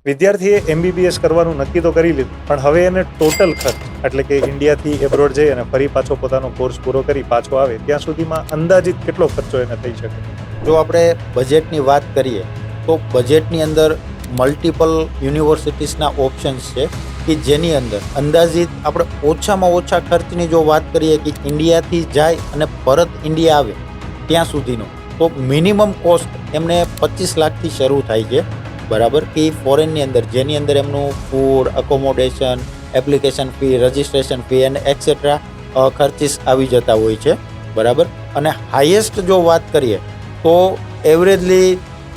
વિદ્યાર્થીએ MBBS કરવાનું નક્કી તો કરી લીધું, પણ હવે એને ટોટલ ખર્ચ એટલે કે ઇન્ડિયાથી એબ્રોડ જઈ અને ફરી પાછો પોતાનો કોર્સ પૂરો કરી પાછો આવે ત્યાં સુધીમાં અંદાજિત કેટલો ખર્ચો એને થઈ શકે? જો આપણે બજેટની વાત કરીએ તો બજેટની અંદર મલ્ટિપલ યુનિવર્સિટીઝના ઓપ્શન્સ છે કે જેની અંદર અંદાજિત આપણે ઓછામાં ઓછા ખર્ચની જો વાત કરીએ કે ઇન્ડિયાથી જાય અને પરત ઇન્ડિયા આવે ત્યાં સુધીનો, તો મિનિમમ કોસ્ટ એમને 25 લાખથી શરૂ થાય છે, બરાબર? કે ફોરેનની અંદર જેની અંદર એમનું food, accommodation, application fee, registration fee અને એક્સેટ્રા ખર્ચીસ આવી જતા હોય છે, બરાબર? અને હાઈએસ્ટ જો વાત કરીએ તો એવરેજલી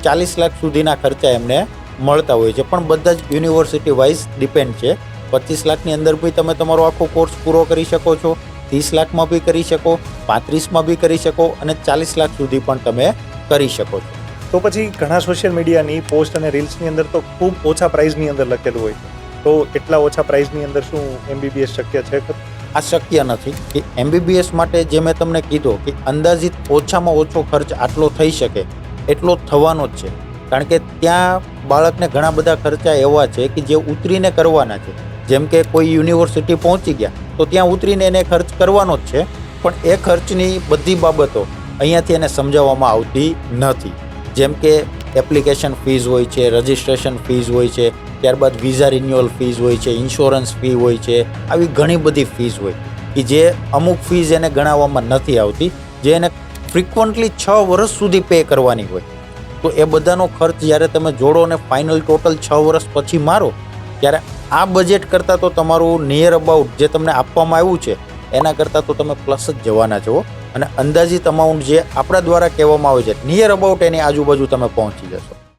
40 લાખ સુધીના ખર્ચા એમને મળતા હોય છે, પણ બધા જ યુનિવર્સિટી વાઇઝ ડિપેન્ડ છે. 25 લાખની અંદર બી તમે તમારો આખો કોર્સ પૂરો કરી શકો છો, 30 લાખમાં બી કરી શકો, 35માં બી કરી શકો અને 40 લાખ સુધી પણ તમે કરી શકો છો. તો પછી ઘણા સોશિયલ મીડિયાની પોસ્ટ અને રીલ્સની અંદર તો ખૂબ ઓછા પ્રાઇઝની અંદર લખેલું હોય, તો એટલા ઓછા પ્રાઇઝની અંદર શું MBBS શક્ય છે? આ શક્ય નથી. કે MBBS માટે જે મેં તમને કીધું કે અંદાજિત ઓછામાં ઓછો ખર્ચ આટલો થઈ શકે એટલો થવાનો જ છે, કારણ કે ત્યાં બાળકને ઘણા બધા ખર્ચા એવા છે કે જે ઉતરીને કરવાના છે. જેમ કે કોઈ યુનિવર્સિટી પહોંચી ગયા તો ત્યાં ઉતરીને એને ખર્ચ કરવાનો જ છે, પણ એ ખર્ચની બધી બાબતો અહીંયાથી એને સમજાવવામાં આવતી નથી. જેમ કે એપ્લિકેશન ફીઝ હોય છે, રજિસ્ટ્રેશન ફીઝ હોય છે, ત્યારબાદ વિઝા રિન્યુઅલ ફીઝ હોય છે, ઇન્સ્યોરન્સ ફી હોય છે, આવી ઘણી બધી ફીઝ હોય કે જે અમુક ફીઝ એને ગણાવવામાં નથી આવતી, જે એને ફ્રિકવન્ટલી 6 વર્ષ સુધી પે કરવાની હોય. તો એ બધાનો ખર્ચ જ્યારે તમે જોડો અને ફાઇનલ ટોટલ 6 વર્ષ પછી મારો ત્યારે આ બજેટ કરતાં તો તમારું નિયર અબાઉટ જે તમને આપવામાં આવ્યું છે એના કરતાં તો તમે પ્લસ જ જવાના છો, અને અંદાજિત અમાઉન્ટ જે આપણા દ્વારા કહેવામાં આવે છે નિયર અબાઉટ એની આજુબાજુ તમે પહોંચી જશો.